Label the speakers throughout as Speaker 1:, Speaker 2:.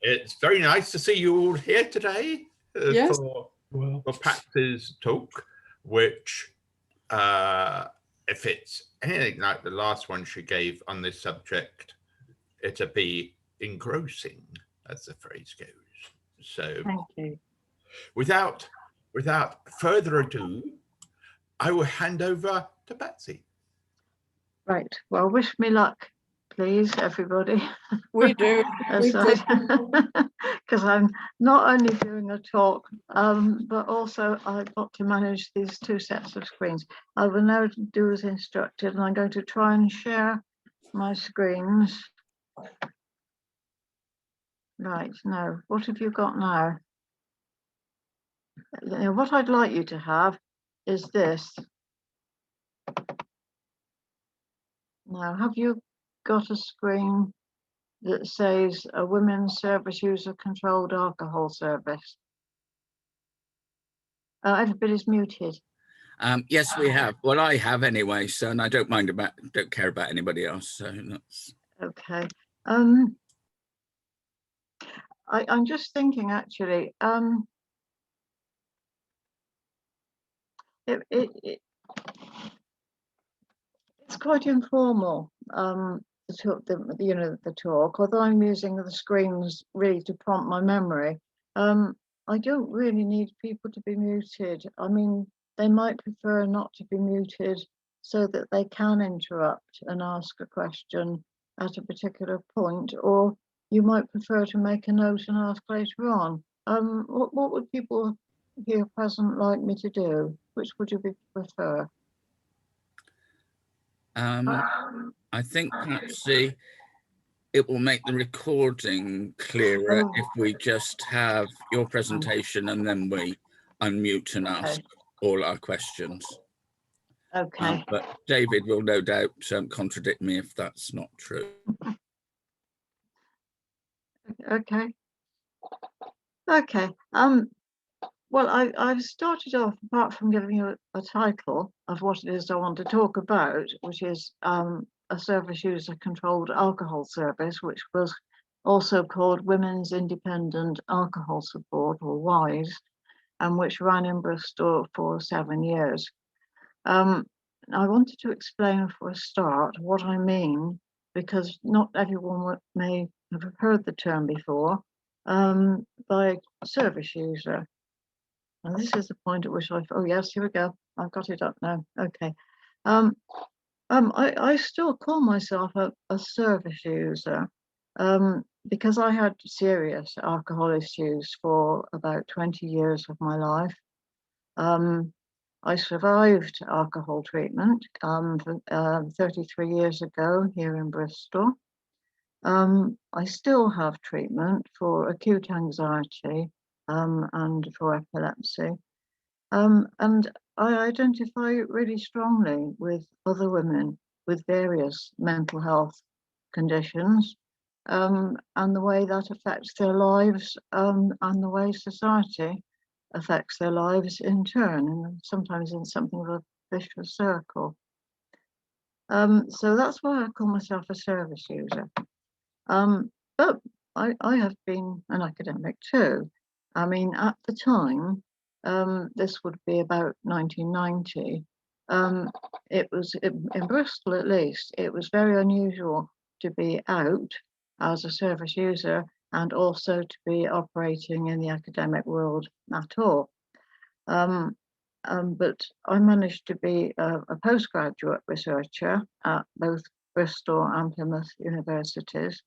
Speaker 1: It's very nice to see you all here today
Speaker 2: Yes.
Speaker 1: for Patsy's talk, which, if it's anything like the last one she gave on this subject, it'll be engrossing, as the phrase goes. So,
Speaker 3: Thank you.
Speaker 1: Without further ado, I will hand over to Patsy.
Speaker 3: Right. Well, wish me luck, please, everybody.
Speaker 2: We do.
Speaker 3: Because I'm not only doing a talk, but also I've got to manage these two sets of screens. I will now do as instructed, and I'm going to try and share my screens. Right. Now, what have you got now? Now, what I'd like you to have is this. Now, have you got a screen that says a women's service user controlled alcohol service? Everybody's muted.
Speaker 4: Yes, we have. Well, I have anyway, so and I don't care about anybody else. So that's
Speaker 3: okay. I'm just thinking actually. It's quite informal. The talk, although I'm using the screens really to prompt my memory. I don't really need people to be muted. I mean, they might prefer not to be muted so that they can interrupt and ask a question at a particular point, or you might prefer to make a note and ask later on. What would people here present like me to do? Which would you prefer?
Speaker 4: I think perhaps it will make the recording clearer if we just have your presentation and then we unmute and ask all our questions.
Speaker 3: Okay.
Speaker 4: But David will no doubt contradict me if that's not true.
Speaker 3: Okay. Well, I've started off, apart from giving you a title of what it is I want to talk about, which is a service user controlled alcohol service, which was also called Women's Independent Alcohol Support, or WISE, and which ran in Bristol for 7 years. I wanted to explain for a start what I mean, because not everyone may have heard the term before, by service user. And this is the point at which oh yes, here we go. I've got it up now. Okay. I still call myself a service user because I had serious alcohol issues for about 20 years of my life. I survived alcohol treatment 33 years ago here in Bristol. I still have treatment for acute anxiety and for epilepsy. And I identify really strongly with other women with various mental health conditions and the way that affects their lives and the way society affects their lives in turn, and sometimes in something of a vicious circle. So that's why I call myself a service user. But I have been an academic too. I mean, at the time, this would be about 1990, it was in Bristol at least, it was very unusual to be out as a service user and also to be operating in the academic world at all. But I managed to be a postgraduate researcher at both Bristol and Plymouth universities.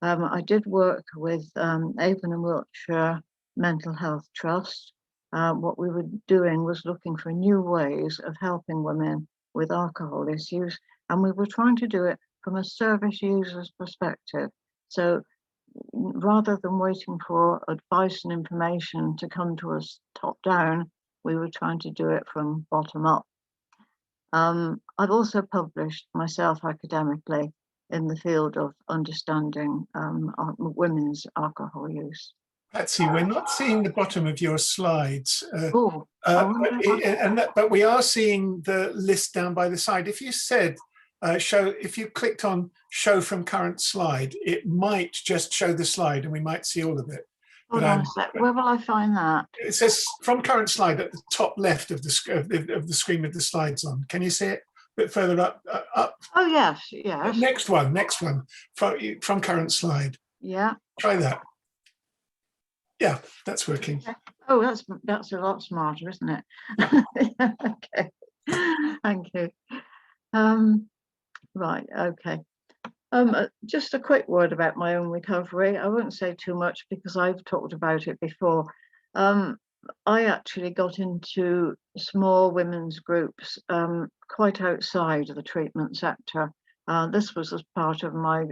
Speaker 3: I did work with Avon and Wiltshire Mental Health Trust. What we were doing was looking for new ways of helping women with alcohol issues, and we were trying to do it from a service user's perspective. So rather than waiting for advice and information to come to us top down, we were trying to do it from bottom up. I've also published myself academically in the field of understanding women's alcohol use.
Speaker 5: Patsy, we're not seeing the bottom of your slides,
Speaker 3: but
Speaker 5: we are seeing the list down by the side. If you said if you clicked on show from current slide, it might just show the slide and we might see all of it.
Speaker 3: Hold on a sec. Where will I find that?
Speaker 5: It says from current slide at the top left of the screen with the slides on. Can you see it? A bit further up.
Speaker 3: Oh yes, yes.
Speaker 5: Next one from current slide.
Speaker 3: Yeah.
Speaker 5: Try that. Yeah, that's working.
Speaker 3: Oh, that's a lot smarter, isn't it? Okay. Thank you. Right. Okay. Just a quick word about my own recovery. I won't say too much because I've talked about it before. I actually got into small women's groups quite outside of the treatment sector. This was as part of my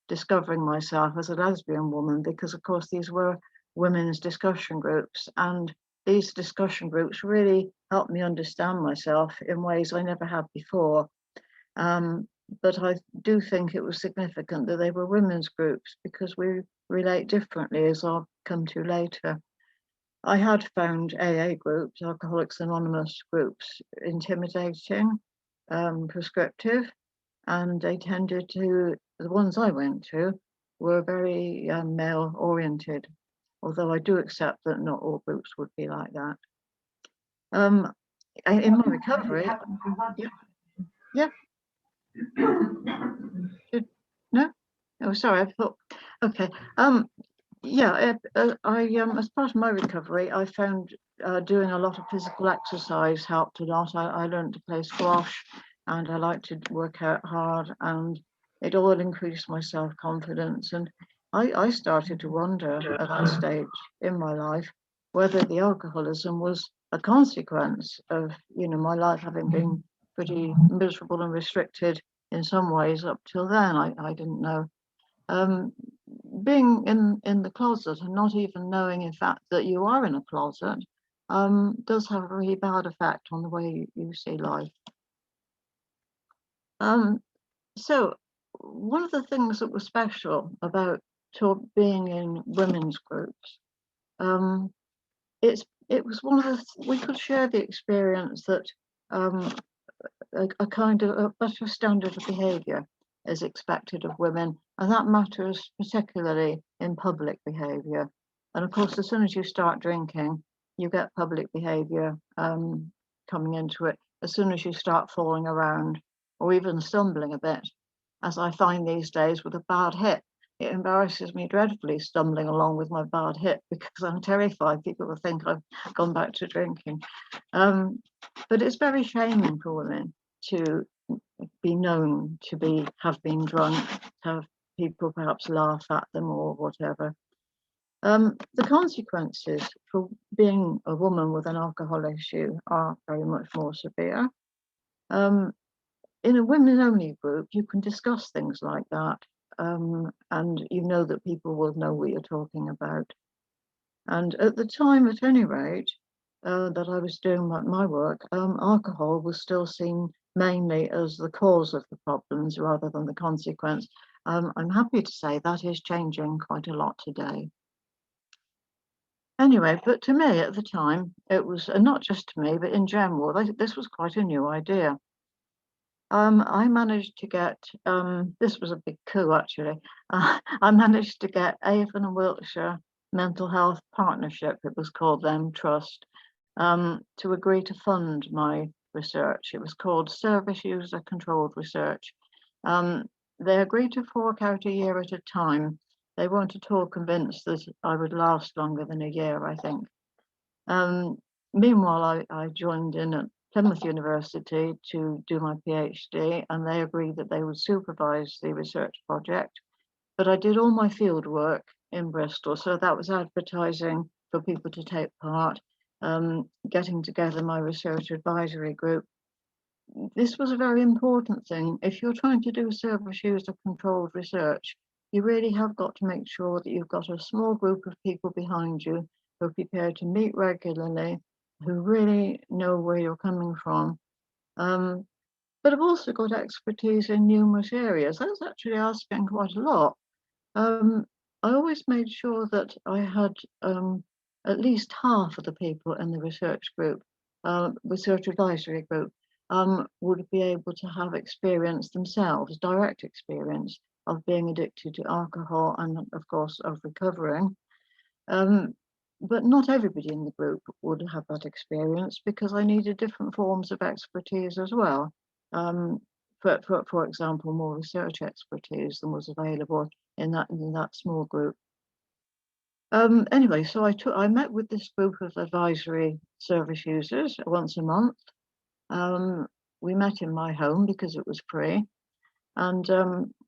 Speaker 3: discovering myself as a lesbian woman, because of course these were women's discussion groups, and these discussion groups really helped me understand myself in ways I never had before. But I do think it was significant that they were women's groups because we relate differently, as I'll come to later. I had found AA groups, Alcoholics Anonymous groups, intimidating, prescriptive, and they tended to, the ones I went to, were very male oriented, although I do accept that not all groups would be like that. In my recovery, yeah. No? Oh, sorry, I thought, okay. Yeah, as part of my recovery, I found doing a lot of physical exercise helped a lot. I learned to play squash, and I like to work out hard, and it all increased my self-confidence. And I started to wonder at that stage in my life whether the alcoholism was a consequence of, my life having been pretty miserable and restricted in some ways up till then. I didn't know. Being in the closet and not even knowing in fact that you are in a closet does have a really bad effect on the way you see life. So one of the things that was special about being in women's groups, it was one of the, we could share the experience that a kind of a better standard of behaviour is expected of women, and that matters particularly in public behaviour. And of course, as soon as you start drinking, you get public behaviour coming into it. As soon as you start falling around or even stumbling a bit, as I find these days with a bad hip, it embarrasses me dreadfully stumbling along with my bad hip because I'm terrified people will think I've gone back to drinking. But it's very shaming for women to be known to have been drunk, to have people perhaps laugh at them or whatever. The consequences for being a woman with an alcohol issue are very much more severe. In a women-only group, you can discuss things like that, and you know that people will know what you're talking about. And at the time, at any rate, that I was doing my work, alcohol was still seen mainly as the cause of the problems rather than the consequence. I'm happy to say that is changing quite a lot today. Anyway, but to me at the time, it was, and not just to me, but in general, this was quite a new idea. I managed to get, this was a big coup actually, I managed to get Avon and Wiltshire Mental Health Partnership, it was called then, Trust, to agree to fund my research. It was called Service User Controlled Research. They agreed to fork out a year at a time. They weren't at all convinced that I would last longer than a year, I think. Meanwhile, I joined in at Plymouth University to do my PhD, and they agreed that they would supervise the research project. But I did all my field work in Bristol, so that was advertising for people to take part, getting together my research advisory group. This was a very important thing. If you're trying to do service user controlled research, you really have got to make sure that you've got a small group of people behind you who are prepared to meet regularly, who really know where you're coming from. But I've also got expertise in numerous areas. That's actually asking quite a lot. I always made sure that I had at least half of the people in the research group, research advisory group, would be able to have experience themselves, direct experience of being addicted to alcohol and, of course, of recovering. But not everybody in the group would have that experience because I needed different forms of expertise as well. For example, more research expertise than was available in that small group. Anyway, so I met with this group of advisory service users once a month. We met in my home because it was free, and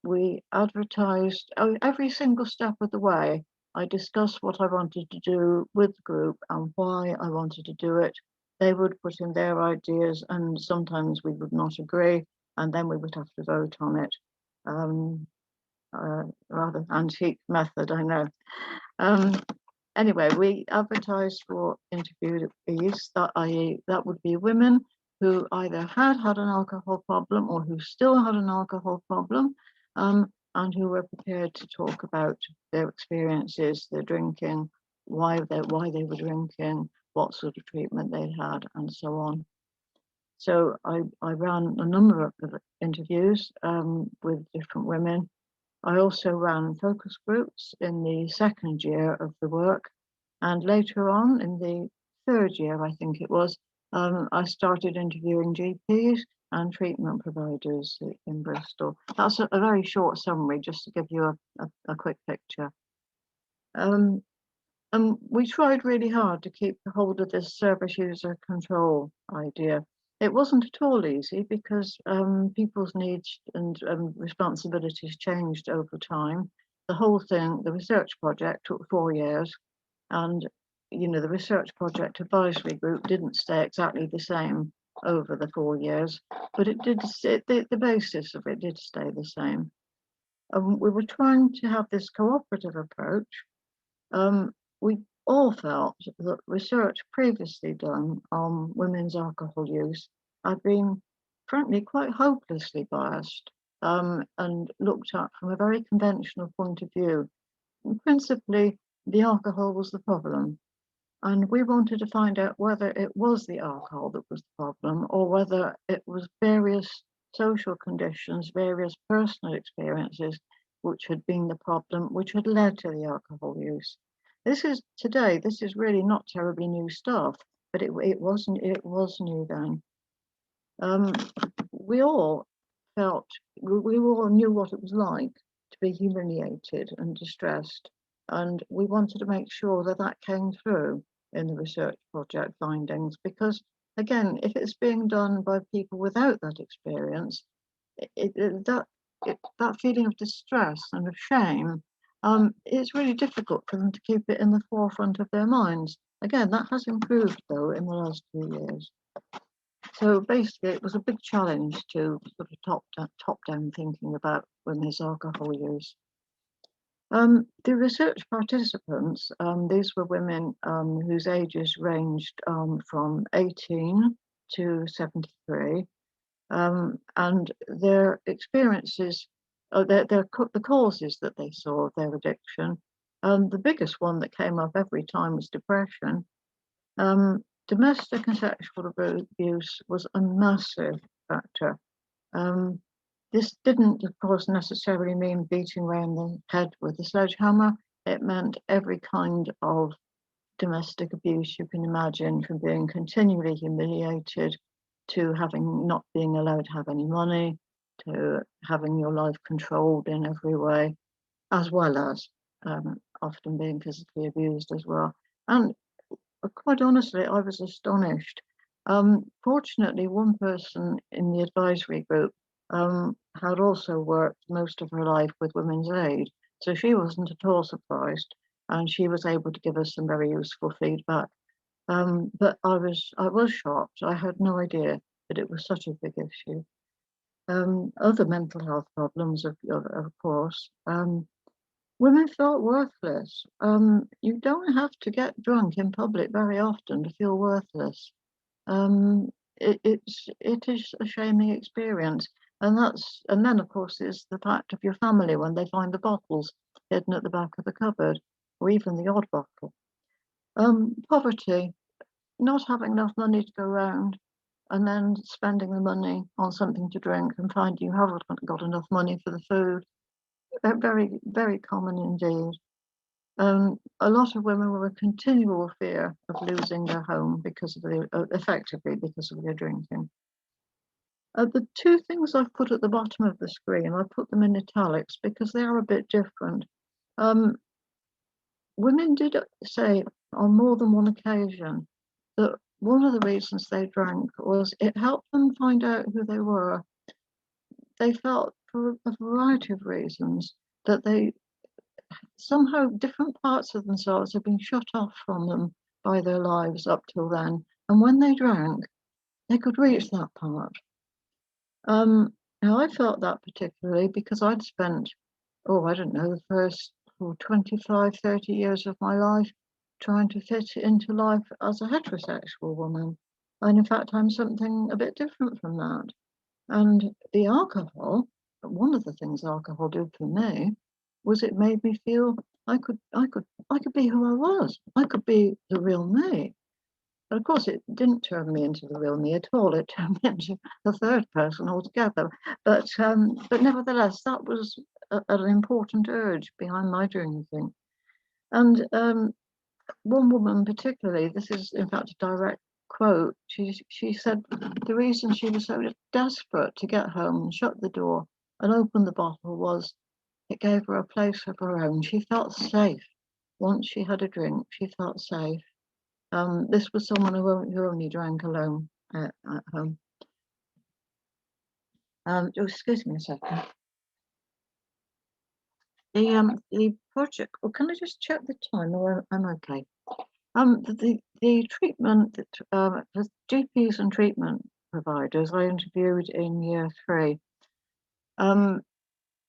Speaker 3: we advertised every single step of the way. I discussed what I wanted to do with the group and why I wanted to do it. They would put in their ideas, and sometimes we would not agree, and then we would have to vote on it. Rather antique method, I know. Anyway, we advertised for interviewees, that would be women who either had an alcohol problem or who still had an alcohol problem, and who were prepared to talk about their experiences, their drinking, why they were drinking, what sort of treatment they had, and so on. So I ran a number of interviews with different women. I also ran focus groups in the second year of the work, and later on in the third year, I think it was, I started interviewing GPs and treatment providers in Bristol. That's a very short summary, just to give you a quick picture. And we tried really hard to keep hold of this service user control idea. It wasn't at all easy because people's needs and responsibilities changed over time. The whole thing, the research project, took 4 years, and the research project advisory group didn't stay exactly the same over the 4 years, but it did. The basis of it did stay the same. We were trying to have this cooperative approach. We all felt that research previously done on women's alcohol use had been, frankly, quite hopelessly biased and looked at from a very conventional point of view. And principally, the alcohol was the problem. And we wanted to find out whether it was the alcohol that was the problem or whether it was various social conditions, various personal experiences which had been the problem, which had led to the alcohol use. This is really not terribly new stuff, but it was new then. We all knew what it was like to be humiliated and distressed, and we wanted to make sure that came through in the research project findings, because again, if it's being done by people without that experience, that feeling of distress and of shame, it's really difficult for them to keep it in the forefront of their minds. Again, that has improved though in the last few years. So basically, it was a big challenge to sort of top-down thinking about women's alcohol use. The research participants, these were women whose ages ranged from 18 to 73, and their experiences, the causes that they saw of their addiction. The biggest one that came up every time was depression. Domestic and sexual abuse was a massive factor. This didn't, of course, necessarily mean beating around the head with a sledgehammer. It meant every kind of domestic abuse you can imagine, from being continually humiliated to not being allowed to have any money, to having your life controlled in every way, as well as often being physically abused as well. And quite honestly, I was astonished. Fortunately, one person in the advisory group had also worked most of her life with Women's Aid, so she wasn't at all surprised, and she was able to give us some very useful feedback. But I was shocked. I had no idea that it was such a big issue. Other mental health problems, of course. Women felt worthless. You don't have to get drunk in public very often to feel worthless. It is a shaming experience, and then of course is the fact of your family when they find the bottles hidden at the back of the cupboard, or even the odd bottle. Poverty, not having enough money to go around, and then spending the money on something to drink and find you haven't got enough money for the food. Very, very common indeed. A lot of women were in continual fear of losing their home because of effectively because of their drinking. The two things I've put at the bottom of the screen, I put them in italics because they are a bit different. Women did say on more than one occasion that one of the reasons they drank was it helped them find out who they were. They felt for a variety of reasons that they somehow different parts of themselves had been shut off from them by their lives up till then. And when they drank, they could reach that part. Now I felt that particularly because I'd spent, I don't know, the first 25, 30 years of my life trying to fit into life as a heterosexual woman. And in fact, I'm something a bit different from that. And the alcohol, one of the things alcohol did for me was it made me feel I could be who I was. I could be the real me. And of course, it didn't turn me into the real me at all. It turned me into the third person altogether. But nevertheless, that was an important urge behind my drinking. And one woman particularly, this is in fact a direct quote, she said the reason she was so desperate to get home and shut the door and open the bottle was it gave her a place of her own. She felt safe. Once she had a drink, she felt safe. This was someone who only drank alone at home. Excuse me a second. The project. Well, can I just check the time? Or I'm okay. The treatment that the GPs and treatment providers I interviewed in year 3.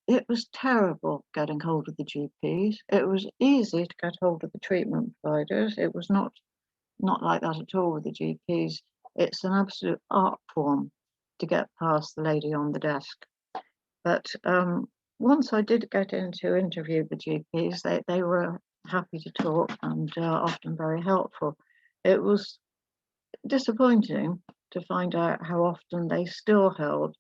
Speaker 3: It was terrible getting hold of the GPs. It was easy to get hold of the treatment providers. It was not like that at all with the GPs. It's an absolute art form to get past the lady on the desk. But once I did get into interview the GPs, they were happy to talk and often very helpful. It was disappointing to find out how often they still held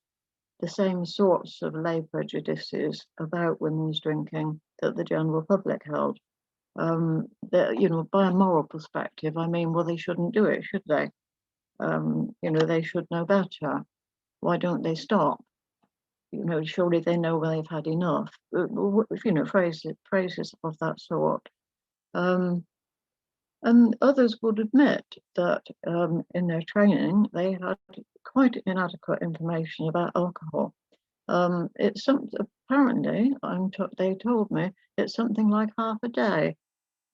Speaker 3: the same sorts of lay prejudices about women's drinking that the general public held. By a moral perspective, I mean, well, they shouldn't do it, should they? They should know better. Why don't they stop? Surely they know when they've had enough. Phrases of that sort. And others would admit that in their training, they had quite inadequate information about alcohol. It's apparently, they told me, it's something like half a day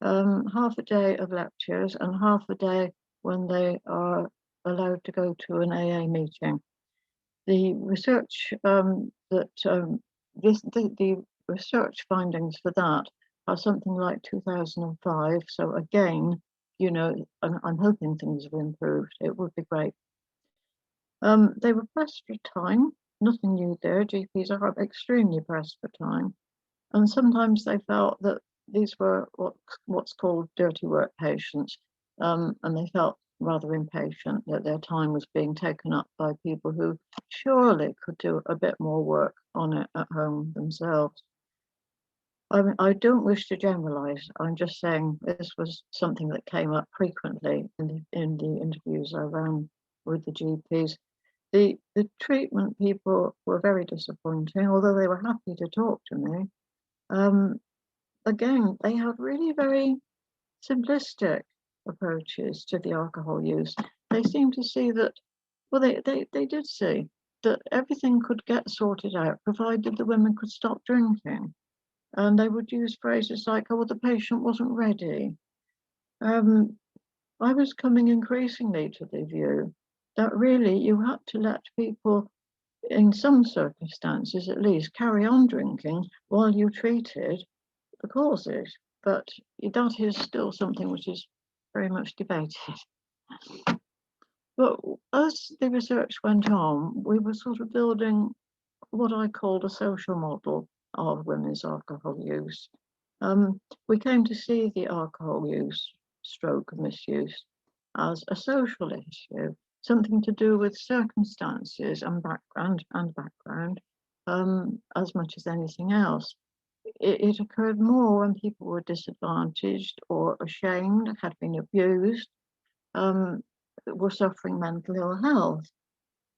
Speaker 3: of lectures and half a day when they are allowed to go to an AA meeting. The research the research findings for that are something like 2005. So again, I'm hoping things have improved. It would be great. They were pressed for time. Nothing new there. GPs are extremely pressed for time, and sometimes they felt that these were what's called dirty work patients, and they felt rather impatient that their time was being taken up by people who surely could do a bit more work on it at home themselves. I don't wish to generalize. I'm just saying this was something that came up frequently in the interviews I ran with the GPs. The treatment people were very disappointing, although they were happy to talk to me. Again, they had really very simplistic approaches to the alcohol use. They seemed to see that, well, they did see that everything could get sorted out provided the women could stop drinking. And they would use phrases like, oh, well, the patient wasn't ready. I was coming increasingly to the view that really you had to let people, in some circumstances at least, carry on drinking while you treated the causes. But that is still something which is very much debated. But as the research went on, we were sort of building what I called a social model of women's alcohol use. We came to see the alcohol use, stroke misuse, as a social issue. something to do with circumstances and background, as much as anything else. It occurred more when people were disadvantaged or ashamed, had been abused, were suffering mental ill health.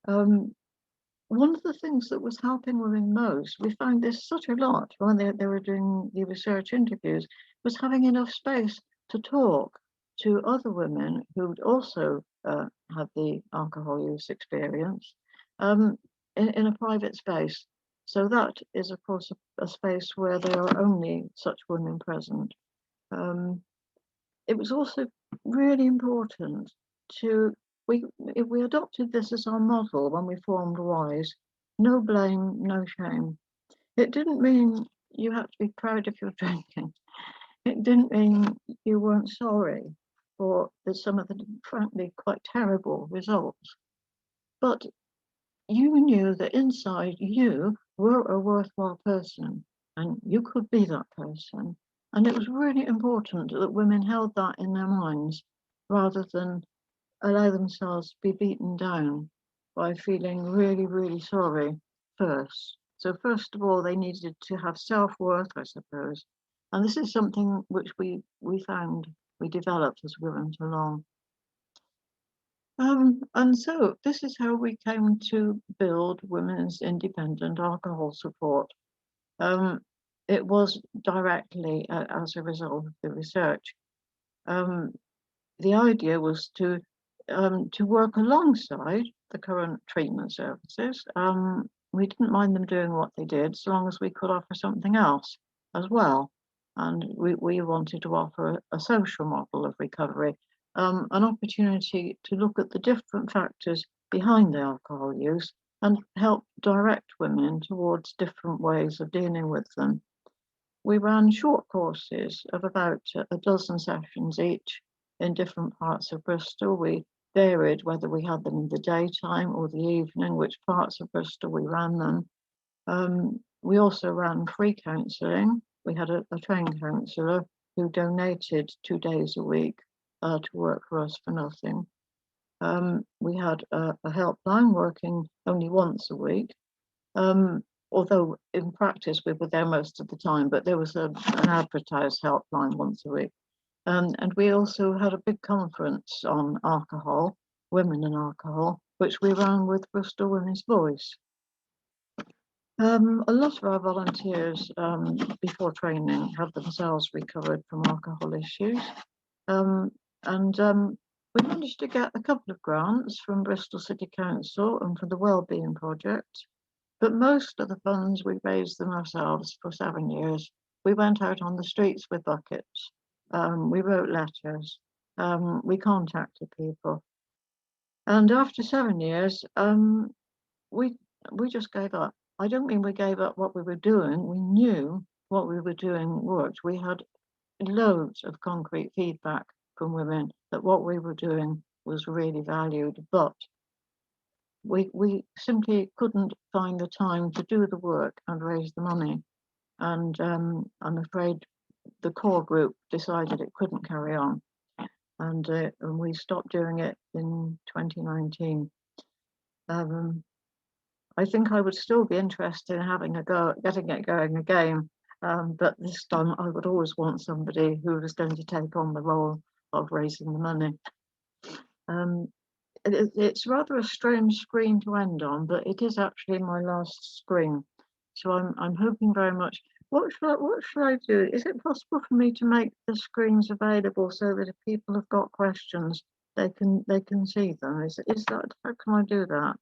Speaker 3: One of the things that was helping women most, we found this such a lot when they were doing the research interviews, was having enough space to talk to other women who'd also had the alcohol use experience in a private space. So that is, of course, a space where there are only such women present. It was also really important we adopted this as our model when we formed WISE. No blame, no shame. It didn't mean you had to be proud of your drinking. It didn't mean you weren't sorry for some of the frankly quite terrible results. But you knew that inside you were a worthwhile person and you could be that person. And it was really important that women held that in their minds rather than allow themselves to be beaten down by feeling really, really sorry first. So first of all, they needed to have self-worth, I suppose. And this is something which we found we developed as we went along. And so this is how we came to build women's independent alcohol support. It was directly as a result of the research. The idea was to work alongside the current treatment services. We didn't mind them doing what they did, so long as we could offer something else as well. And we wanted to offer a social model of recovery, an opportunity to look at the different factors behind the alcohol use and help direct women towards different ways of dealing with them. We ran short courses of about a dozen sessions each in different parts of Bristol. We varied whether we had them in the daytime or the evening, which parts of Bristol we ran them. We also ran free counselling. We had a trained counsellor who donated 2 days a week to work for us for nothing. We had a helpline working only once a week, although in practice we were there most of the time, but there was an advertised helpline once a week. And we also had a big conference on alcohol, women and alcohol, which we ran with Bristol Women's Voice. A lot of our volunteers before training had themselves recovered from alcohol issues. We managed to get a couple of grants from Bristol City Council and for the Wellbeing Project, but most of the funds we raised them ourselves for 7 years. We went out on the streets with buckets. We wrote letters. We contacted people. And after 7 years, we just gave up. I don't mean we gave up what we were doing. We knew what we were doing worked. We had loads of concrete feedback from women that what we were doing was really valued, but we simply couldn't find the time to do the work and raise the money. And I'm afraid the core group decided it couldn't carry on. And we stopped doing it in 2019. I think I would still be interested in having a go at getting it going again, but this time I would always want somebody who was going to take on the role of raising the money. It's rather a strange screen to end on, but it is actually my last screen. So I'm hoping very much. What should I do? Is it possible for me to make the screens available so that if people have got questions, they can see them? Is that, how can I do that?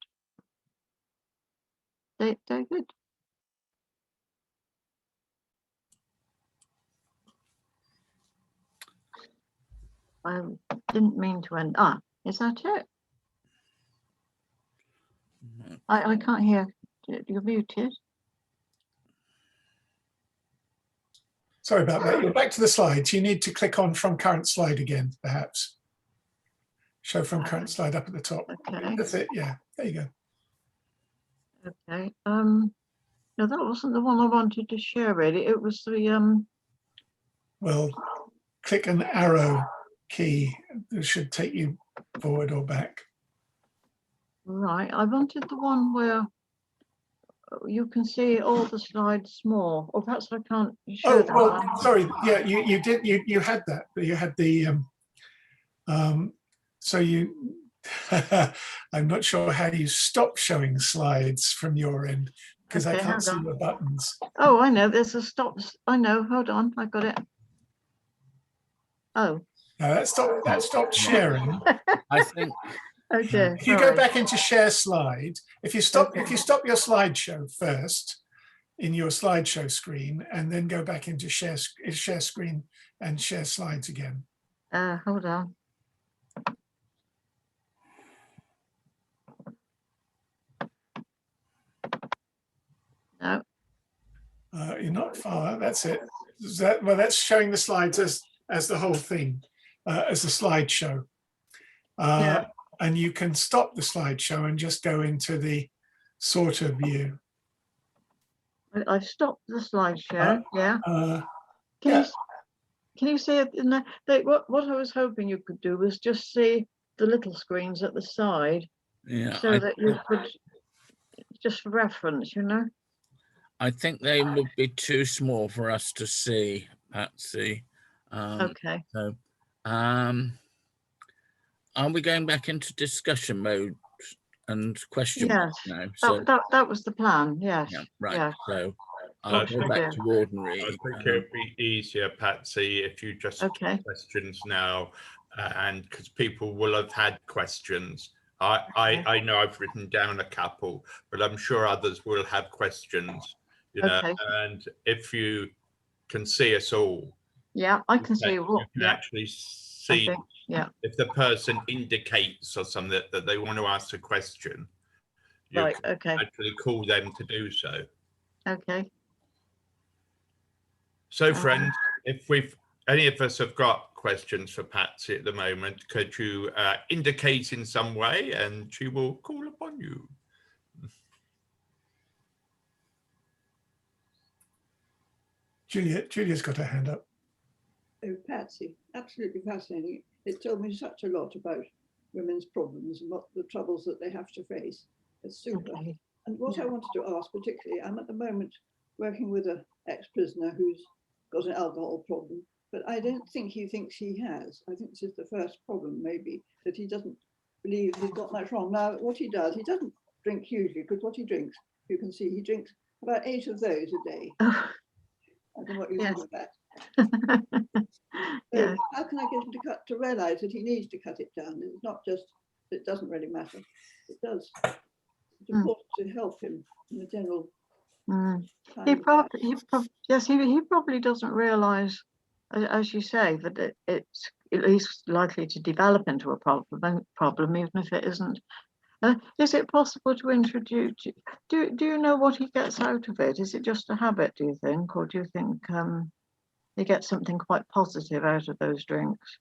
Speaker 3: David? I didn't mean to end. Is that it? I can't hear. You're muted.
Speaker 5: Sorry about that. You're back to the slides. You need to click on from current slide again, perhaps. Show from current slide up at the top.
Speaker 3: Okay.
Speaker 5: That's it. Yeah, there you go.
Speaker 3: Okay. No, that wasn't the one I wanted to share, really. It was the
Speaker 5: Well, click an arrow key. It should take you forward or back.
Speaker 3: Right, I wanted the one where you can see all the slides small, or perhaps I can't show
Speaker 5: Oh,
Speaker 3: that
Speaker 5: well,
Speaker 3: one.
Speaker 5: sorry. Yeah, you did. You had that. You had the. So you. I'm not sure how you stop showing slides from your end because I
Speaker 3: Okay,
Speaker 5: can't
Speaker 3: hold
Speaker 5: see
Speaker 3: on.
Speaker 5: the buttons.
Speaker 3: Oh, I know, there's a stop. I know, hold on, I got it. Oh,
Speaker 5: No, that stopped sharing.
Speaker 4: I think
Speaker 3: oh dear,
Speaker 5: If you go
Speaker 3: sorry.
Speaker 5: back into share slide, if you stop
Speaker 3: Okay.
Speaker 5: your slideshow first in your slideshow screen, and then go back into share screen and share slides again.
Speaker 3: Hold on. No,
Speaker 5: You're not far. That's it. Well, that's showing the slides as the whole thing, as the slideshow.
Speaker 3: Yeah.
Speaker 5: And you can stop the slideshow and just go into the sorter view.
Speaker 3: I've stopped the slideshow, yeah. Can
Speaker 5: Yeah.
Speaker 3: can you see it in there? What I was hoping you could do was just see the little screens at the side,
Speaker 4: yeah,
Speaker 3: so that you could, just for reference, you know.
Speaker 4: I think they would be too small for us to see, Patsy.
Speaker 3: Okay.
Speaker 4: So, are we going back into discussion mode and question
Speaker 3: Yes,
Speaker 4: now? So,
Speaker 3: that was the plan. Yes.
Speaker 4: yeah, right.
Speaker 3: Yeah.
Speaker 4: So, I'll
Speaker 3: What
Speaker 4: go
Speaker 3: should we
Speaker 4: back
Speaker 3: do?
Speaker 4: to ordinary.
Speaker 1: I think it'd be easier, Patsy, if you just
Speaker 3: Okay.
Speaker 1: questions now, and because people will have had questions. I know I've written down a couple, but I'm sure others will have questions. You know,
Speaker 3: Okay.
Speaker 1: and if you can see us all,
Speaker 3: Yeah, I can see
Speaker 1: you
Speaker 3: what.
Speaker 1: can
Speaker 3: Yeah,
Speaker 1: actually
Speaker 3: I
Speaker 1: see
Speaker 3: think. Yeah.
Speaker 1: if the person indicates or something that they want to ask a question. You
Speaker 3: Right.
Speaker 1: can
Speaker 3: Okay.
Speaker 1: actually call them to do so.
Speaker 3: Okay.
Speaker 1: So, friends, if any of us have got questions for Patsy at the moment, could you indicate in some way, and she will call upon you.
Speaker 5: Julia's got her hand up.
Speaker 2: Oh, Patsy, absolutely fascinating. It told me such a lot about women's problems and what the troubles that they have to face. It's super.
Speaker 3: Okay.
Speaker 2: And what I wanted to ask particularly, I'm at the moment working with an ex-prisoner who's got an alcohol problem, but I don't think he thinks he has. I think this is the first problem, maybe, that he doesn't believe he's got much wrong. Now, what he does, he doesn't drink hugely, because what he drinks, you can see, he drinks about 8 of those a day.
Speaker 3: Oh,
Speaker 2: I don't know what you
Speaker 3: yes.
Speaker 2: think of that.
Speaker 3: Yeah.
Speaker 2: So how can I get him to realize that he needs to cut it down? It's not just, it doesn't really matter. It does. It's important to help him in the general.
Speaker 3: He probably doesn't realise, as you say, that it's at least likely to develop into a problem, even if it isn't. Is it possible to introduce? Do you know what he gets out of it? Is it just a habit, do you think, or do you think he gets something quite positive out of those drinks?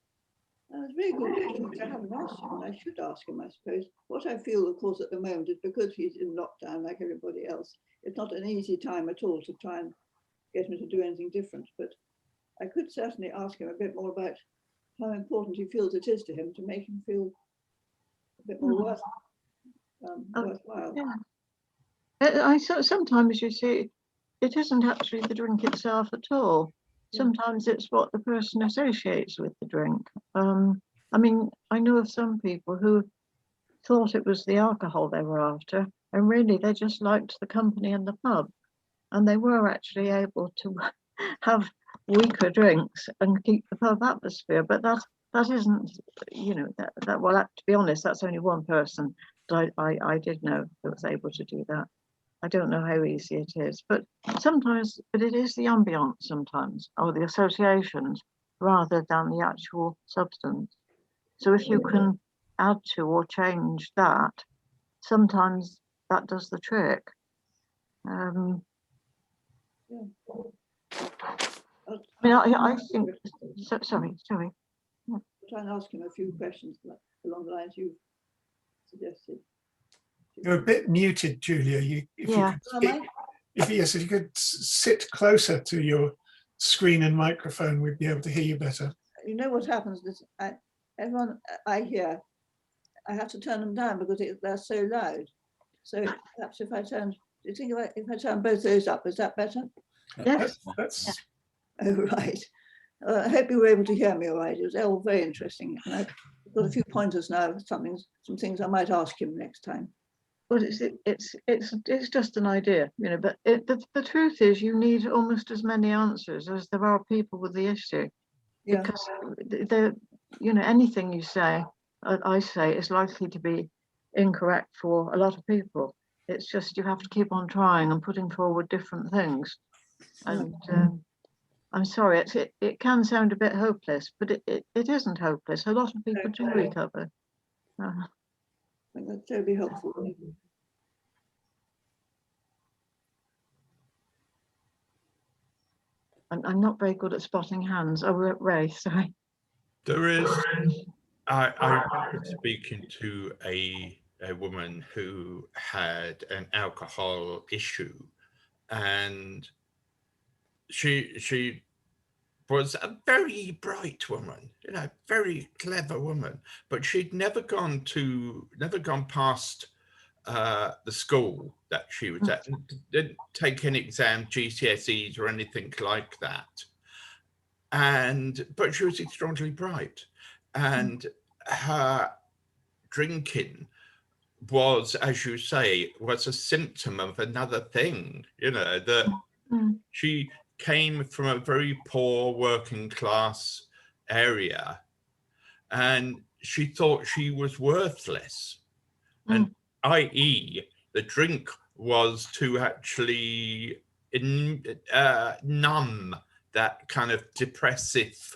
Speaker 2: It's a very good question, which I haven't asked him, and I should ask him, I suppose. What I feel, of course, at the moment is because he's in lockdown like everybody else, it's not an easy time at all to try and get him to do anything different. But I could certainly ask him a bit more about how important he feels it is to him to make him feel a bit more worthwhile.
Speaker 3: Yeah. Sometimes you see, it isn't actually the drink itself at all. Sometimes it's what the person associates with the drink. I mean, I know of some people who thought it was the alcohol they were after, and really they just liked the company in the pub, and they were actually able to have weaker drinks and keep the pub atmosphere. But that isn't, you know, that well, to be honest, that's only one person that I did know that was able to do that. I don't know how easy it is, but sometimes, but it is the ambience sometimes, or the associations, rather than the actual substance. So if you can add to or change that, sometimes that does the trick. I mean, I think, sorry.
Speaker 2: I'll try and ask him a few questions along the lines you've suggested.
Speaker 5: You're a bit muted, Julia. If you could sit closer to your screen and microphone, we'd be able to hear you better.
Speaker 2: You know what happens is everyone I hear, I have to turn them down because they're so loud. So perhaps if I turn, do you think if I turn both those up, is that better?
Speaker 3: Yes.
Speaker 5: That's
Speaker 2: Oh, right. I hope you were able to hear me all right. It was all very interesting. And I've got a few pointers now, some things I might ask him next time.
Speaker 3: Well, it's just an idea, you know, but the truth is you need almost as many answers as there are people with the issue.
Speaker 2: Yeah.
Speaker 3: Because you know, anything you say, I say, is likely to be incorrect for a lot of people. It's just you have to keep on trying and putting forward different things. And I'm sorry, it can sound a bit hopeless, but it isn't hopeless. A lot of people do recover.
Speaker 2: I think that's terribly helpful.
Speaker 3: I'm not very good at spotting hands. Oh, Ray, sorry.
Speaker 1: There is. I remember speaking to a woman who had an alcohol issue, and she was a very bright woman, you know, very clever woman, but she'd never gone past the school that she was at, and didn't take any exam, GCSEs or anything like that. But she was extraordinarily bright, and her drinking was, as you say, was a symptom of another thing, you know, that she came from a very poor working class area, and she thought she was worthless, and i.e. the drink was to actually numb that kind of depressive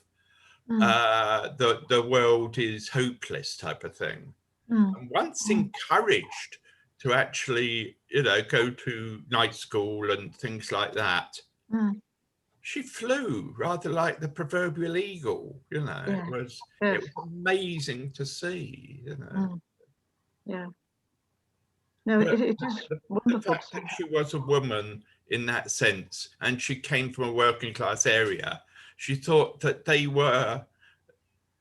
Speaker 1: the world is hopeless type of thing. And once encouraged to actually, you know, go to night school and things like that, she flew rather like the proverbial eagle, you know.
Speaker 3: Yeah.
Speaker 1: It was
Speaker 3: Yes.
Speaker 1: amazing to see, you know.
Speaker 3: Yeah. No,
Speaker 1: But
Speaker 3: it is
Speaker 1: the
Speaker 3: wonderful.
Speaker 1: fact that she was a woman in that sense, and she came from a working class area, she thought that they were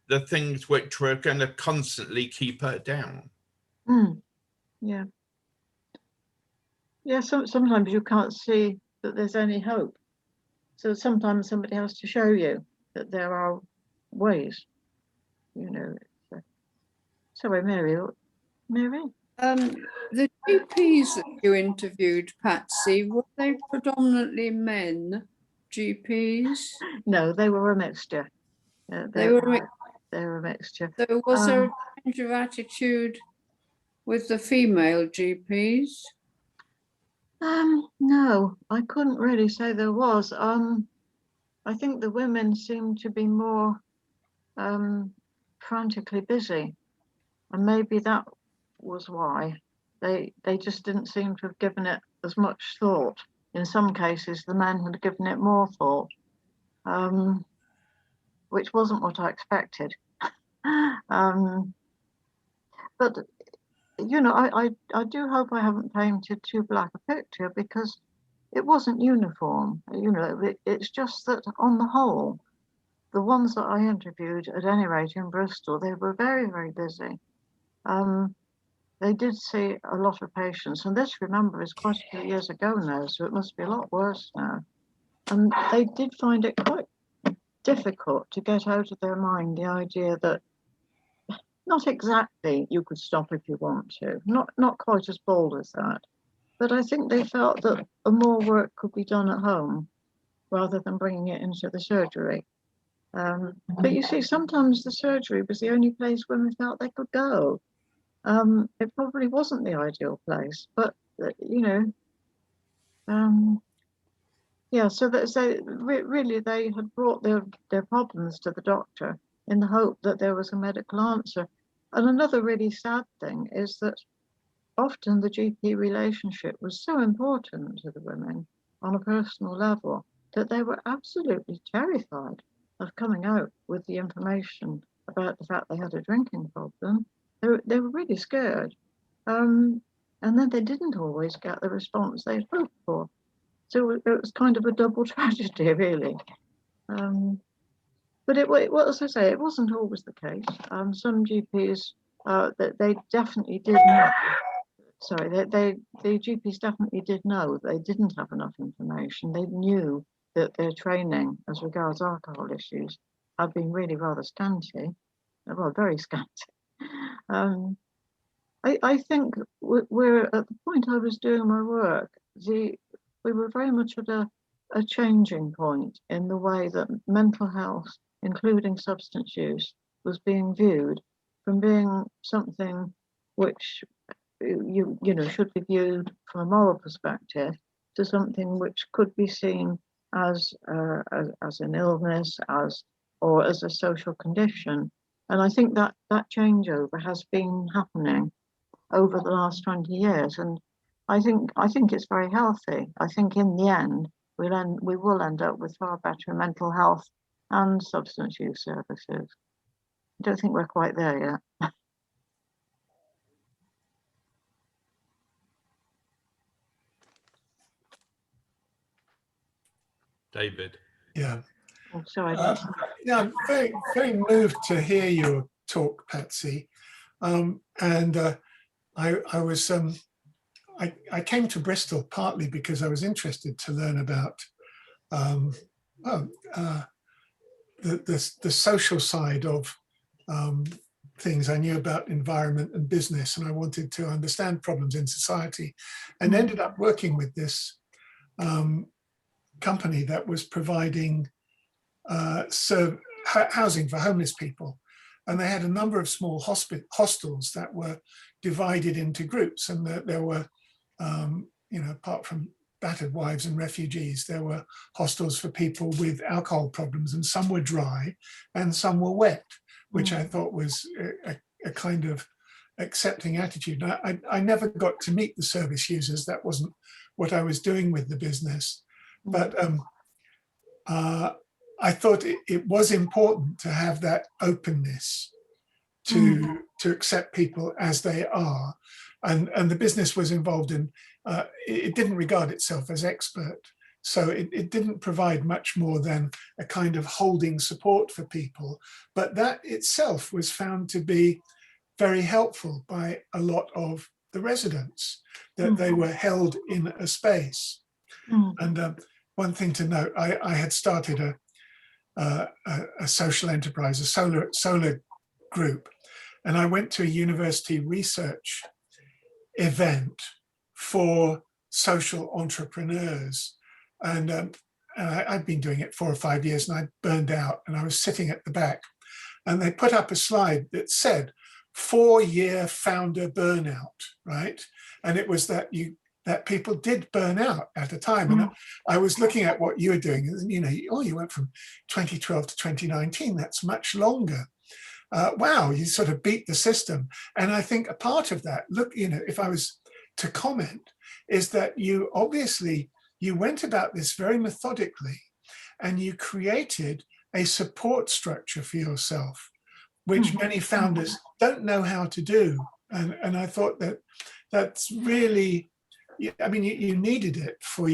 Speaker 1: the things which were going to constantly keep her down.
Speaker 3: Yeah. Yeah, sometimes you can't see that there's any hope. So sometimes somebody has to show you that there are ways, you know. Sorry, Mary.
Speaker 6: The GPs that you interviewed, Patsy, were they predominantly men GPs?
Speaker 3: No, they were a mixture.
Speaker 6: They were
Speaker 3: a mixture.
Speaker 6: So was there a change of attitude with the female GPs?
Speaker 3: No, I couldn't really say there was. I think the women seemed to be more frantically busy, and maybe that was why they just didn't seem to have given it as much thought. In some cases, the men had given it more thought, which wasn't what I expected. But you know, I do hope I haven't painted too black a picture, because it wasn't uniform. You know, it's just that on the whole, the ones that I interviewed, at any rate in Bristol, they were very, very busy. They did see a lot of patients, and this, remember, is quite a few years ago now, so it must be a lot worse now. And they did find it quite difficult to get out of their mind the idea that not exactly you could stop if you want to, not quite as bold as that, but I think they felt that more work could be done at home rather than bringing it into the surgery. But you see, sometimes the surgery was the only place women felt they could go. It probably wasn't the ideal place, but you know, yeah. So really, they had brought their problems to the doctor in the hope that there was a medical answer. And another really sad thing is that often the GP relationship was so important to the women on a personal level that they were absolutely terrified of coming out with the information about the fact they had a drinking problem. They were really scared. And then they didn't always get the response they'd hoped for. So it was kind of a double tragedy, really. But as I say, it wasn't always the case. Some GPs that they definitely did know. Sorry, the GPs definitely did know they didn't have enough information. They knew that their training as regards alcohol issues had been really rather scanty, well, very scanty. I think we're at the point I was doing my work, we were very much at a changing point in the way that mental health, including substance use, was being viewed from being something which you know should be viewed from a moral perspective to something which could be seen as an illness, or as a social condition. And I think that changeover has been happening over the last 20 years, and I think it's very healthy. I think in the end we will end up with far better mental health and substance use services. I don't think we're quite there yet.
Speaker 1: David.
Speaker 5: Yeah.
Speaker 3: Oh, sorry.
Speaker 5: Yeah, I'm very, very moved to hear your talk, Patsy. I came to Bristol partly because I was interested to learn about the social side of things. I knew about environment and business, and I wanted to understand problems in society, and ended up working with this company that was providing housing for homeless people. And they had a number of small hostels that were divided into groups. And there were, apart from battered wives and refugees, there were hostels for people with alcohol problems, and some were dry and some were wet, which I thought was a kind of accepting attitude. I never got to meet the service users. That wasn't what I was doing with the business. But I thought it was important to have that openness to accept people as they are. And the business was involved in, it didn't regard itself as expert. So it didn't provide much more than a kind of holding support for people. But that itself was found to be very helpful by a lot of the residents, that they were held in a space. And one thing to note, I had started a social enterprise, a solar group, and I went to a university research event for social entrepreneurs, and I'd been doing it 4 or 5 years, and I burned out, and I was sitting at the back, and they put up a slide that said 4-year founder burnout, right? And it was that people did burn out at a time. And I was looking at what you were doing, and you went from 2012 to 2019, that's much longer. Wow, you sort of beat the system. And I think a part of that, if I was to comment, is that you went about this very methodically, and you created a support structure for yourself, which many founders don't know how to do. And I thought that's really, I mean, you needed it for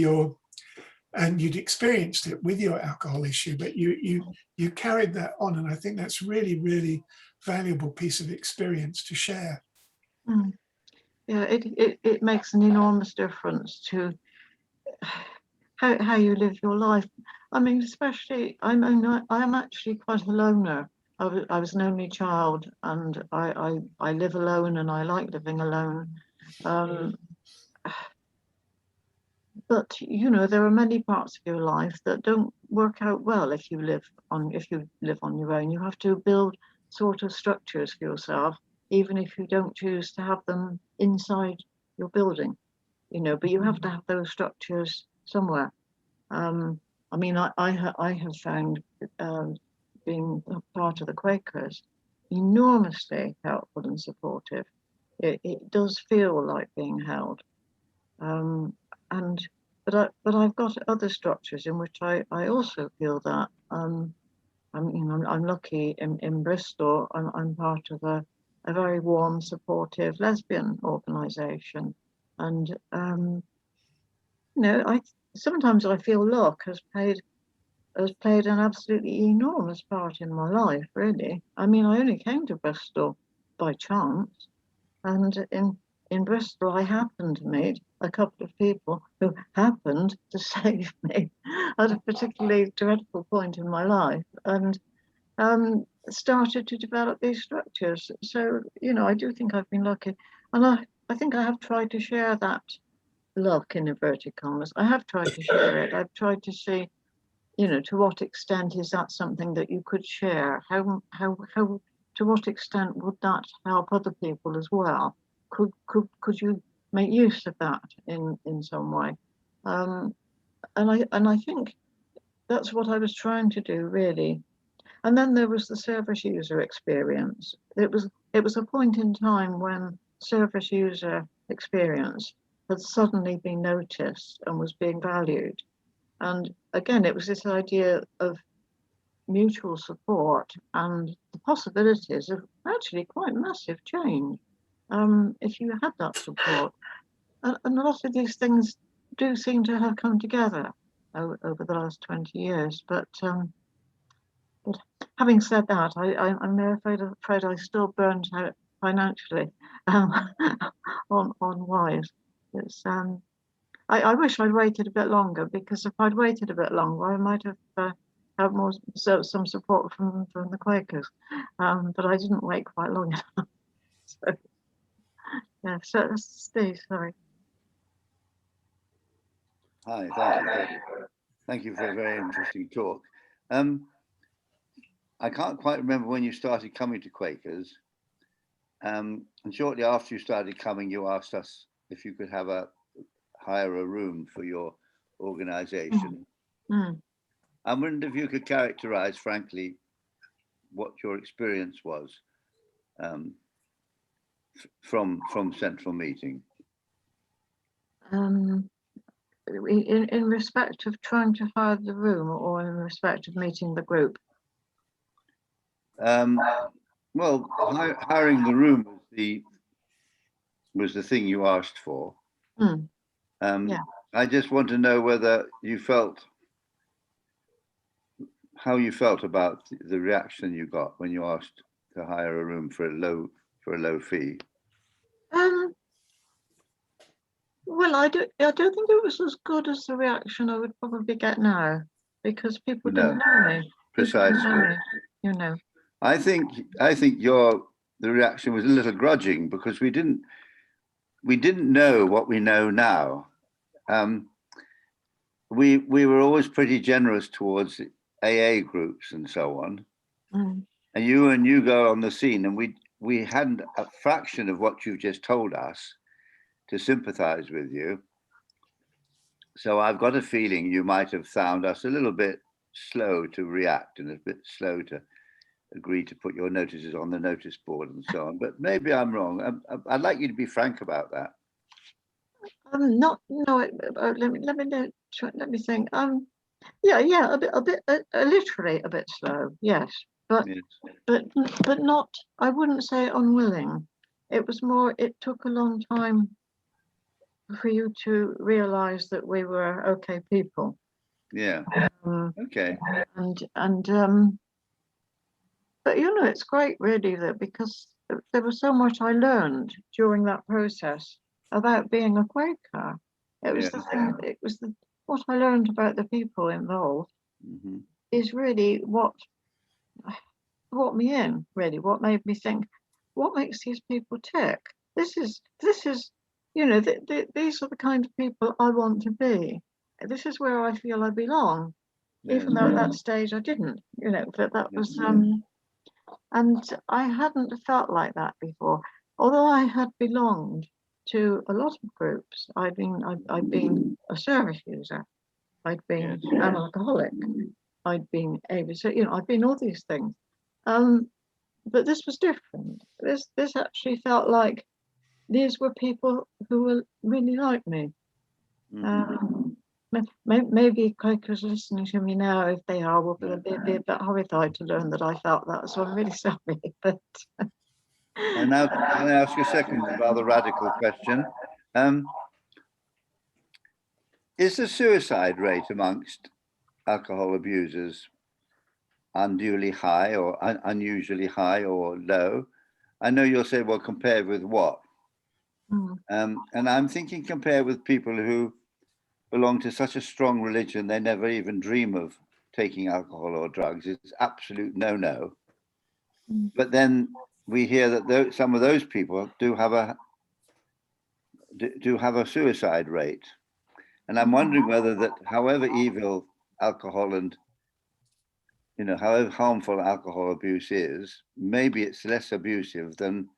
Speaker 5: and you'd experienced it with your alcohol issue, but you carried that on. And I think that's really, really valuable piece of experience to share.
Speaker 3: Yeah, it makes an enormous difference to how you live your life. I mean, especially, I'm actually quite a loner. I was an only child, and I live alone, and I like living alone. But there are many parts of your life that don't work out well if you live on your own. You have to build sort of structures for yourself, even if you don't choose to have them inside your building. But you have to have those structures somewhere. I mean, I have found being a part of the Quakers enormously helpful and supportive. It does feel like being held. But I've got other structures in which I also feel that. I'm lucky in Bristol. I'm part of a very warm, supportive lesbian organisation, and sometimes I feel luck has played an absolutely enormous part in my life. Really, I mean, I only came to Bristol by chance. And in Bristol, I happened to meet a couple of people who happened to save me at a particularly dreadful point in my life, and started to develop these structures. So, you know, I do think I've been lucky. And I think I have tried to share that luck, in inverted commas. I have tried to share it. I've tried to see, you know, to what extent is that something that you could share? How to what extent would that help other people as well? Could you make use of that in some way? And I think that's what I was trying to do, really. And then there was the service user experience. It was a point in time when service user experience had suddenly been noticed and was being valued. And again, it was this idea of mutual support and the possibilities of actually quite massive change if you had that support. And a lot of these things do seem to have come together over the last 20 years. But having said that, I'm afraid I still burnt out financially on Wise. It's I wish I'd waited a bit longer, because if I'd waited a bit longer, I might have had more some support from the Quakers, but I didn't wait quite long enough. So yeah, so Steve, sorry.
Speaker 7: Hi, thank you for a very interesting talk. I can't quite remember when you started coming to Quakers, and shortly after you started coming, you asked us if you could hire a room for your organization. I wondered if you could characterize, frankly, what your experience was from Central Meeting.
Speaker 3: In respect of trying to hire the room, or in respect of meeting the group?
Speaker 7: Well, hiring the room was the thing you asked for.
Speaker 3: Yeah.
Speaker 7: I just want to know whether you felt, how you felt about the reaction you got when you asked to hire a room for a low fee.
Speaker 3: Well, I don't think it was as good as the reaction I would probably get now, because people didn't know me.
Speaker 7: Precisely.
Speaker 3: You know.
Speaker 7: I think the reaction was a little grudging, because we didn't know what we know now. We were always pretty generous towards AA groups and so on. And you go on the scene, and we hadn't a fraction of what you've just told us to sympathize with you. So I've got a feeling you might have found us a little bit slow to react, and a bit slow to agree to put your notices on the notice board and so on. But maybe I'm wrong. I'd like you to be frank about that.
Speaker 3: Let me think. Yeah, a bit, literally a bit slow. Yes, but not. I wouldn't say unwilling. It was more. It took a long time for you to realise that we were okay people.
Speaker 7: Yeah. Okay.
Speaker 3: And but you know, it's great really, that because there was so much I learned during that process about being a Quaker. It was the thing. It was what I learned about the people involved is really what brought me in. Really, what made me think, what makes these people tick? This is you know, these are the kind of people I want to be. This is where I feel I belong, even though at that stage I didn't. You know, but that was and I hadn't felt like that before. Although I had belonged to a lot of groups. I'd been a service user. I'd been an alcoholic. I'd been able to, you know, I'd been all these things. But this was different. This actually felt like these were people who were really like me. Maybe Quakers listening to me now, if they are, will be a bit horrified to learn that I felt that. So I'm really sorry. But
Speaker 7: and now can I ask you a second rather radical question? Is the suicide rate amongst alcohol abusers unduly high, or unusually high, or low? I know you'll say, well, compared with what?
Speaker 3: Mm.
Speaker 7: And I'm thinking compared with people who belong to such a strong religion, they never even dream of taking alcohol or drugs. It's absolute no-no.
Speaker 3: Mm.
Speaker 7: But then we hear that some of those people do have a suicide rate. And I'm wondering whether that, however evil alcohol and, however harmful alcohol abuse is, maybe it's less abusive than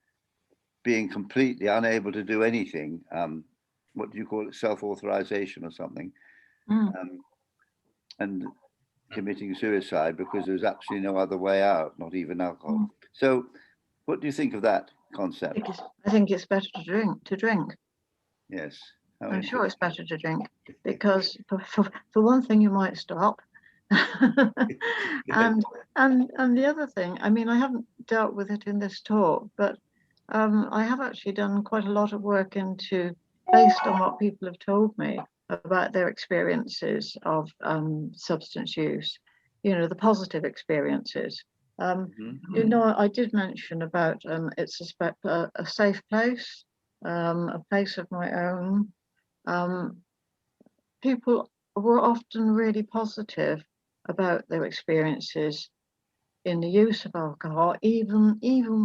Speaker 7: being completely unable to do anything. What do you call it? Self-authorization or something.
Speaker 3: Mm.
Speaker 7: And committing suicide because there's absolutely no other way out, not even alcohol.
Speaker 3: Mm.
Speaker 7: So what do you think of that concept?
Speaker 3: I think it's better to drink.
Speaker 7: Yes.
Speaker 3: I'm sure it's better to drink because for one thing you might stop. and the other thing, I mean, I haven't dealt with it in this talk, but I have actually done quite a lot of work based on what people have told me about their experiences of substance use, the positive experiences. I did mention about it's a safe place, a place of my own. People were often really positive about their experiences in the use of alcohol, even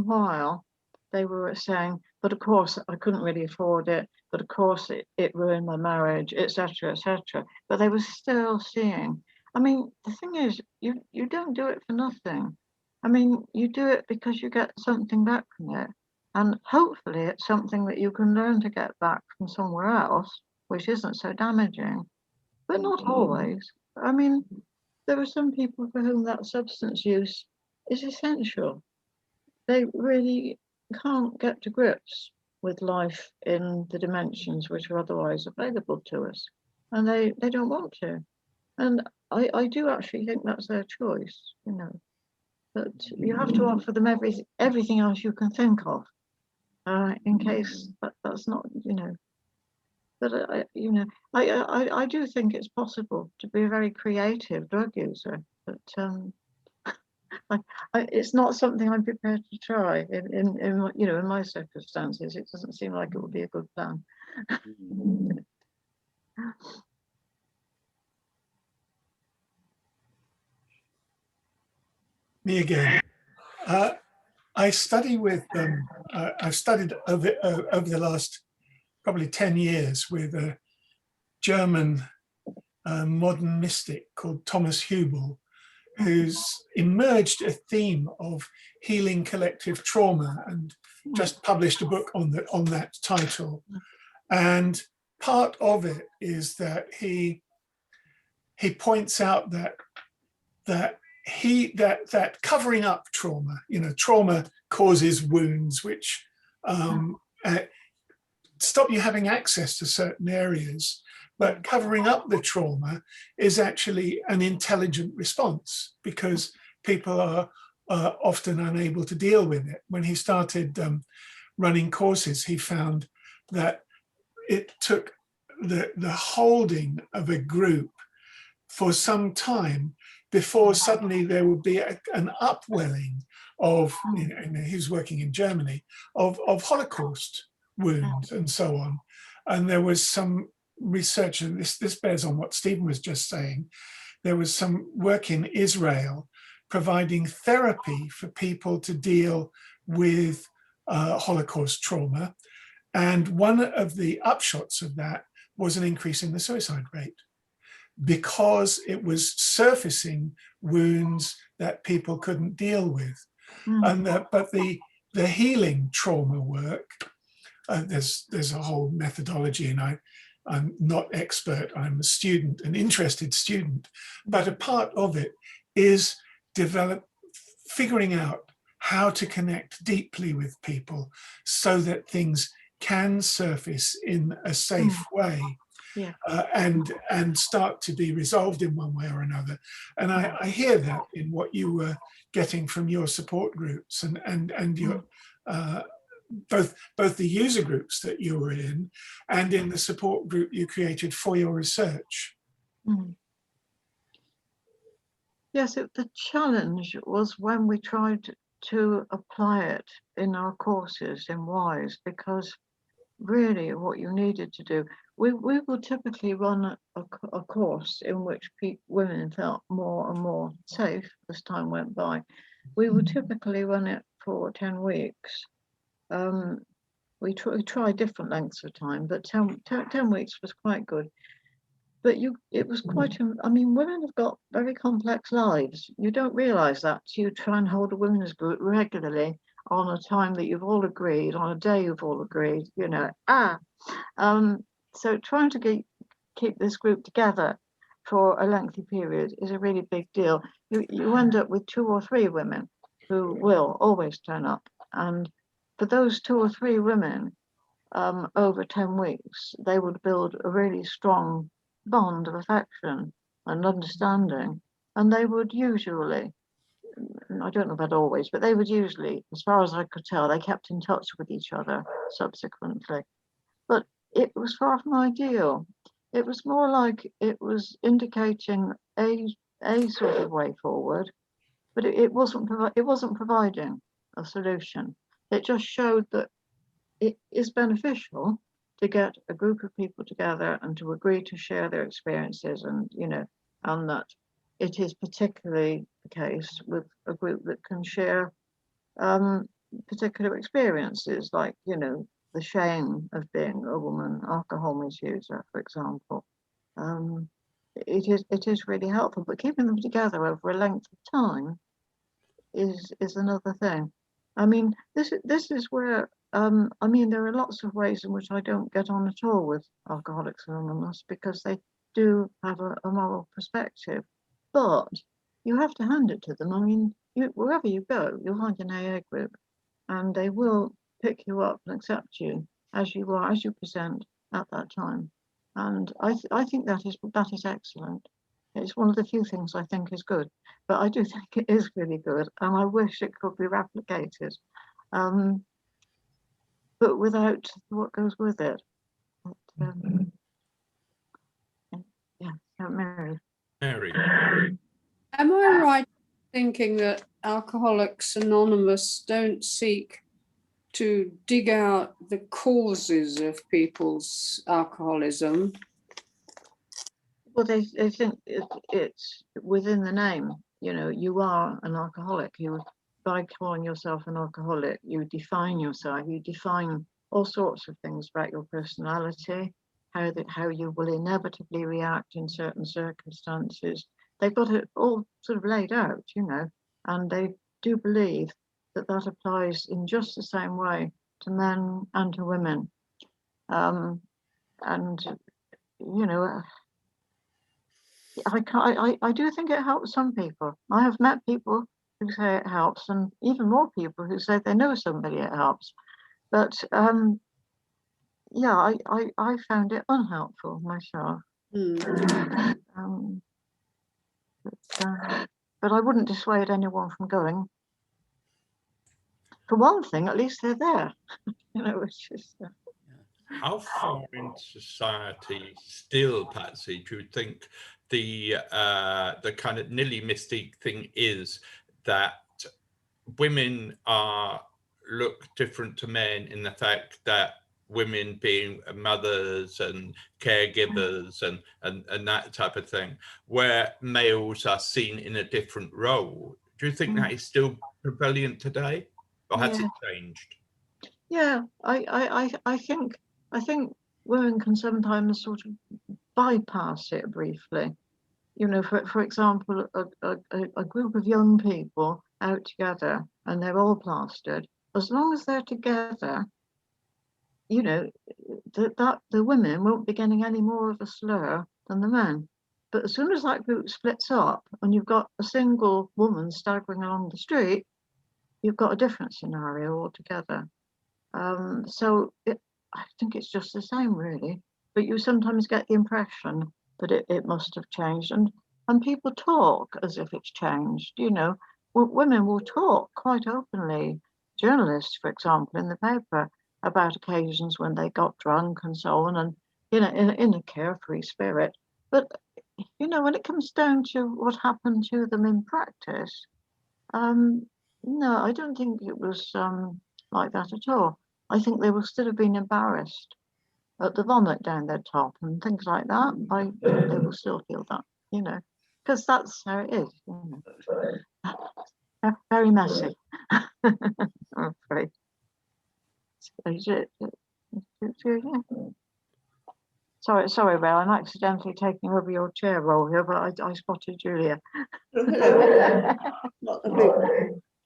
Speaker 3: while they were saying, but of course I couldn't really afford it, but of course it ruined my marriage, etc., etc. But they were still seeing. I mean, the thing is, you don't do it for nothing. I mean, you do it because you get something back from it. And hopefully it's something that you can learn to get back from somewhere else, which isn't so damaging, but not always. I mean, there are some people for whom that substance use is essential. They really can't get to grips with life in the dimensions which are otherwise available to us, and they don't want to. And I do actually think that's their choice, but you have to offer them everything else you can think of, in case that's not, But I do think it's possible to be a very creative drug user, but it's not something I'm prepared to try in my circumstances. It doesn't seem like it would be a good plan.
Speaker 5: Me again. I study with I've studied over the last probably 10 years with a German modern mystic called Thomas Hübl, who's emerged a theme of healing collective trauma and just published a book on that title. And part of it is that he points out that covering up trauma, trauma causes wounds which stop you having access to certain areas, but covering up the trauma is actually an intelligent response because people are often unable to deal with it. When he started running courses, he found that it took the holding of a group for some time before suddenly there would be an upwelling of, he was working in Germany, of Holocaust wounds and so on. And there was some research, and this bears on what Stephen was just saying. There was some work in Israel providing therapy for people to deal with Holocaust trauma. And one of the upshots of that was an increase in the suicide rate, because it was surfacing wounds that people couldn't deal with. But the healing trauma work, there's a whole methodology, and I'm not expert, I'm a student, an interested student, but a part of it is figuring out how to connect deeply with people so that things can surface in a safe way.
Speaker 3: Yeah.
Speaker 5: And start to be resolved in one way or another. And I hear that in what you were getting from your support groups and your both the user groups that you were in and in the support group you created for your research.
Speaker 3: Yes, the challenge was when we tried to apply it in our courses in WISE, because really what you needed to do, we will typically run a course in which women felt more and more safe as time went by. We would typically run it for 10 weeks. We try different lengths of time, but 10 weeks was quite good. But it was quite, I mean, women have got very complex lives. You don't realize that. So you try and hold a women's group regularly on a time that you've all agreed, on a day you've all agreed, you know. So trying to keep this group together for a lengthy period is a really big deal. You end up with 2 or 3 women who will always turn up. And for those 2 or 3 women, over 10 weeks, they would build a really strong bond of affection and understanding. And they would usually, I don't know about always, but they would usually, as far as I could tell, they kept in touch with each other subsequently. But it was far from ideal. It was more like it was indicating a sort of way forward, but it wasn't providing a solution. It just showed that it is beneficial to get a group of people together and to agree to share their experiences, and and that it is particularly the case with a group that can share particular experiences, like the shame of being a woman alcohol misuser, for example. It is really helpful, but keeping them together over a length of time is another thing. I mean, this is where I mean, there are lots of ways in which I don't get on at all with Alcoholics Anonymous, because they do have a moral perspective, but you have to hand it to them. I mean, wherever you go, you'll find an AA group, and they will pick you up and accept you as you are, as you present at that time. And I think that is excellent. It's one of the few things I think is good, but I do think it is really good, and I wish it could be replicated. But without what goes with it. But, yeah, Mary.
Speaker 1: Mary.
Speaker 6: Am I right thinking that Alcoholics Anonymous don't seek to dig out the causes of people's alcoholism?
Speaker 3: Well, they think it's within the name. You are an alcoholic. By calling yourself an alcoholic, you define yourself. You define all sorts of things about your personality, how you will inevitably react in certain circumstances. They've got it all sort of laid out, and they do believe that applies in just the same way to men and to women. And I do think it helps some people. I have met people who say it helps, and even more people who say they know somebody it helps. But yeah, I found it unhelpful myself. But I wouldn't dissuade anyone from going. For one thing, at least they're there. It's just.
Speaker 1: How far in society still, Patsy, do you think the kind of nearly mystique thing is that women look different to men in the fact that women being mothers and caregivers and that type of thing, where males are seen in a different role? Do you think that is still prevalent today, or has it changed?
Speaker 3: Yeah, I think women can sometimes sort of bypass it briefly. For example, a group of young people out together and they're all plastered. As long as they're together, that the women won't be getting any more of a slur than the men. But as soon as that group splits up and you've got a single woman staggering along the street, you've got a different scenario altogether. So I think it's just the same, really. But you sometimes get the impression that it must have changed, and people talk as if it's changed. Women will talk quite openly. Journalists, for example, in the paper, about occasions when they got drunk and so on, and in a carefree spirit. But when it comes down to what happened to them in practice, No, I don't think it was like that at all. I think they would still have been embarrassed at the vomit down their top and things like that. I think they will still feel that, you know, because that's how it is, you know. Very messy. I'm afraid. Sorry, Ray, I'm accidentally taking over your chair role here, but I spotted Julia.
Speaker 2: Not a big,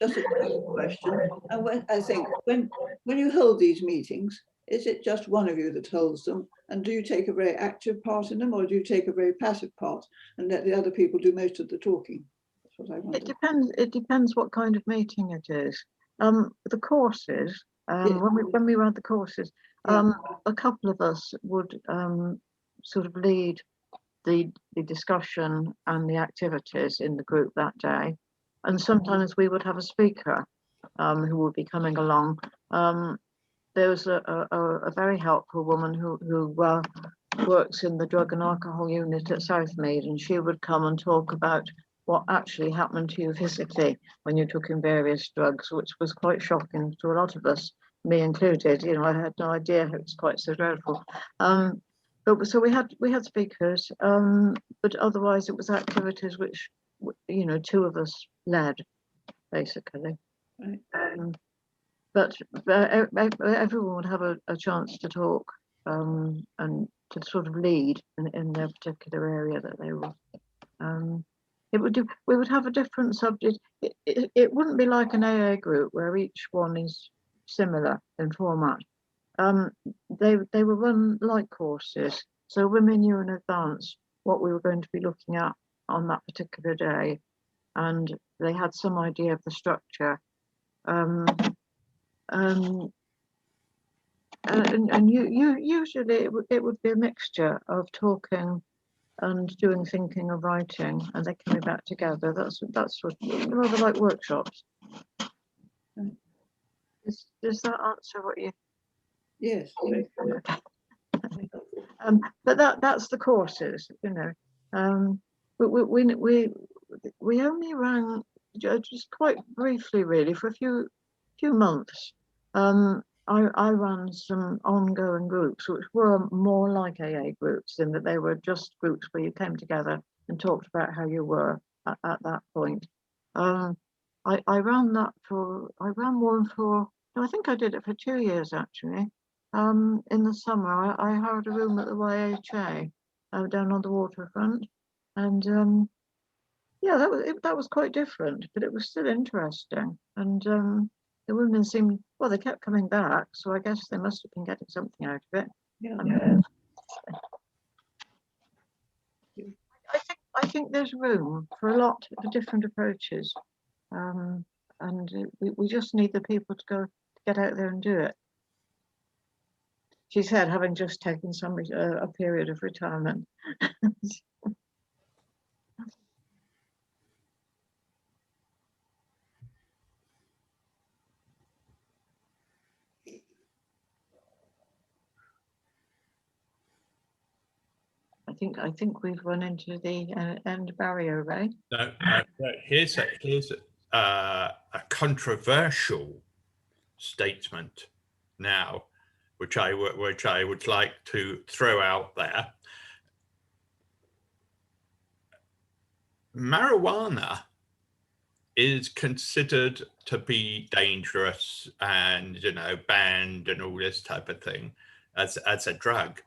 Speaker 2: just a quick question. And I think when you hold these meetings, is it just one of you that holds them? And do you take a very active part in them, or do you take a very passive part and let the other people do most of the talking? That's what I wonder.
Speaker 3: It depends what kind of meeting it is. The courses,
Speaker 2: Yes.
Speaker 3: when we run the courses,
Speaker 2: Yeah.
Speaker 3: a couple of us would sort of lead the discussion and the activities in the group that day. And sometimes we would have a speaker who would be coming along. There was a very helpful woman who works in the drug and alcohol unit at Southmead, and she would come and talk about what actually happened to you physically when you took in various drugs, which was quite shocking to a lot of us, me included. You know, I had no idea it was quite so dreadful. But so we had speakers, but otherwise it was activities which, you know, two of us led, basically.
Speaker 2: Right.
Speaker 3: But everyone would have a chance to talk and to sort of lead in their particular area that they were. We would have a different subject. It wouldn't be like an AA group where each one is similar in format. They were run like courses, so women knew in advance what we were going to be looking at on that particular day, and they had some idea of the structure. And usually it would be a mixture of talking and doing thinking or writing, and they coming back together. That's what, rather like workshops. Does that answer what you?
Speaker 2: Yes.
Speaker 3: But that's the courses, you know. We only ran just quite briefly, really, for a few months. I ran some ongoing groups which were more like AA groups in that they were just groups where you came together and talked about how you were at that point. I ran one for, no, I think I did it for 2 years actually. In the summer, I hired a room at the YHA down on the waterfront, and yeah, that was quite different, but it was still interesting. And the women seemed, well, they kept coming back, so I guess they must have been getting something out of it.
Speaker 2: Yeah.
Speaker 3: I think there's room for a lot of different approaches, and we just need the people to get out there and do it. She said, having just taken a period of retirement. I think we've run into the end barrier, Ray.
Speaker 1: No. Here's a controversial statement now, which I would like to throw out there. Marijuana is considered to be dangerous and, you know, banned and all this type of thing as a drug.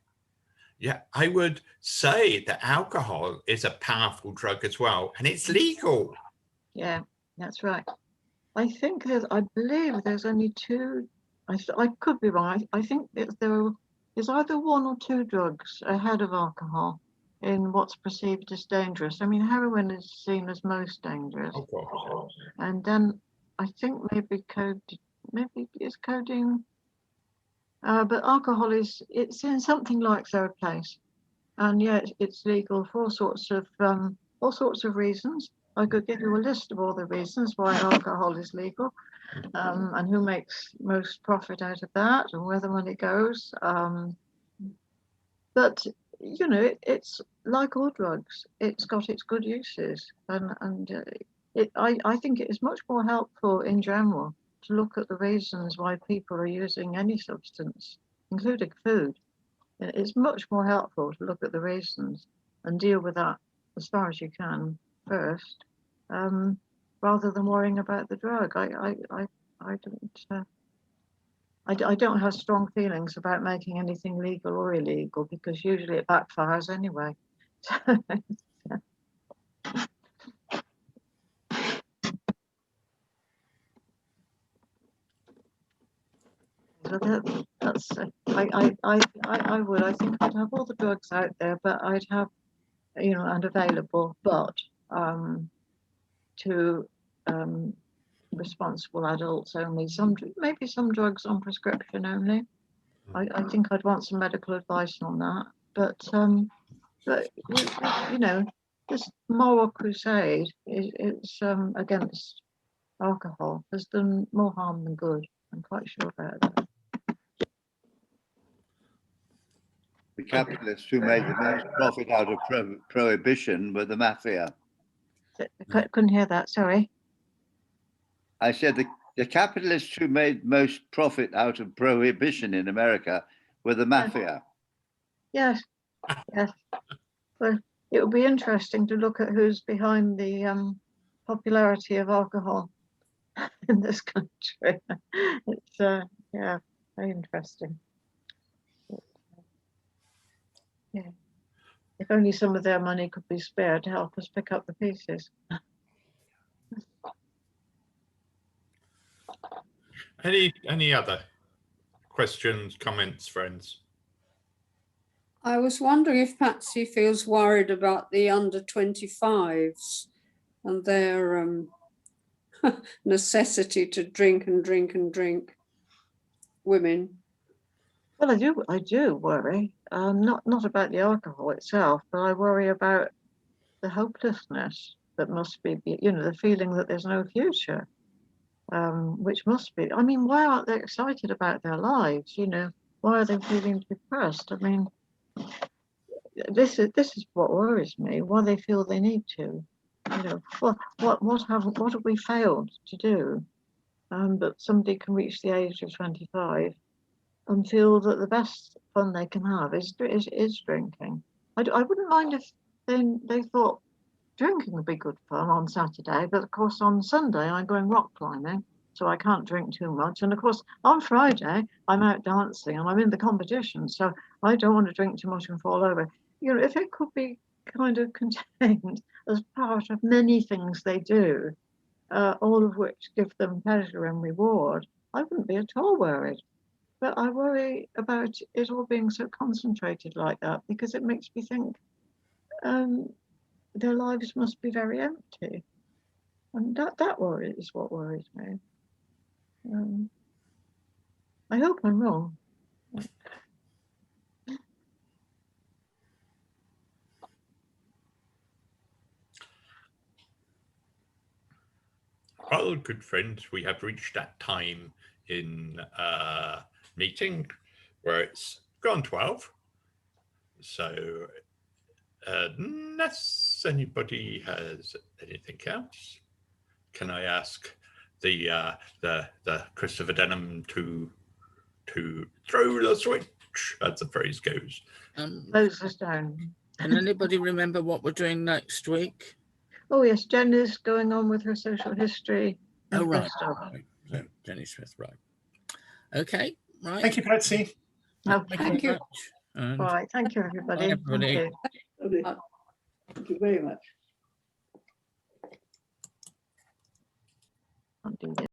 Speaker 1: Yeah, I would say that alcohol is a powerful drug as well, and it's legal.
Speaker 3: Yeah, that's right. I believe there's only two. I could be wrong. I think there is either one or two drugs ahead of alcohol in what's perceived as dangerous. I mean, heroin is seen as most dangerous,
Speaker 1: Of course.
Speaker 3: and then I think maybe it's codeine. But alcohol it's in something like third place, and yeah, it's legal for all sorts of reasons. I could give you a list of all the reasons why alcohol is legal, and who makes most profit out of that, and where the money goes. But you know, it's like all drugs. It's got its good uses, and I think it is much more helpful in general to look at the reasons why people are using any substance, including food. It's much more helpful to look at the reasons and deal with that as far as you can first, rather than worrying about the drug. I don't have strong feelings about making anything legal or illegal, because usually it backfires anyway. So that's I would. I think I'd have all the drugs out there, but I'd have, you know, and available, but to responsible adults only. Maybe some drugs on prescription only. I think I'd want some medical advice on that. But you know, this moral crusade is against alcohol has done more harm than good. I'm quite sure about that.
Speaker 7: The capitalists who made the most profit out of prohibition were the mafia.
Speaker 3: Couldn't hear that, sorry.
Speaker 7: I said the capitalists who made most profit out of prohibition in America were the mafia.
Speaker 3: Yes, yes. Well, it will be interesting to look at who's behind the popularity of alcohol in this country. It's yeah, very interesting. Yeah. If only some of their money could be spared to help us pick up the pieces.
Speaker 1: Any other questions, comments, friends?
Speaker 6: I was wondering if Patsy feels worried about the under 25s and their necessity to drink and drink and drink. Women.
Speaker 3: Well, I do worry. Not about the alcohol itself, but I worry about the hopelessness that must be, you know, the feeling that there's no future, which must be. I mean, why aren't they excited about their lives? You know, why are they feeling depressed? I mean, this is what worries me. Why they feel they need to. You know, what have we failed to do? But somebody can reach the age of 25 and feel that the best fun they can have is drinking. I wouldn't mind if they thought drinking would be good fun on Saturday, but of course on Sunday I'm going rock climbing, so I can't drink too much. And of course on Friday I'm out dancing and I'm in the competition, so I don't want to drink too much and fall over. You know, if it could be kind of contained as part of many things they do, all of which give them pleasure and reward, I wouldn't be at all worried. But I worry about it all being so concentrated like that, because it makes me think their lives must be very empty. And that worry is what worries me. I hope I'm wrong.
Speaker 1: Well, good friends, we have reached that time in meeting where it's gone 12. So unless anybody has anything else, can I ask the Christopher Denham to throw the switch, as the phrase goes?
Speaker 3: Close us down.
Speaker 4: Can anybody remember what we're doing next week?
Speaker 3: Oh yes, Jen is going on with her social history.
Speaker 4: Oh, right.
Speaker 3: Stuff.
Speaker 4: So, Jenny Smith, right. Okay, right.
Speaker 5: Thank you, Patsy.
Speaker 3: No,
Speaker 6: Thank you.
Speaker 4: And
Speaker 3: right, thank you everybody.
Speaker 4: bye, everybody.
Speaker 3: Thank you.
Speaker 2: Lovely. Thank you very much.
Speaker 3: Can't do this.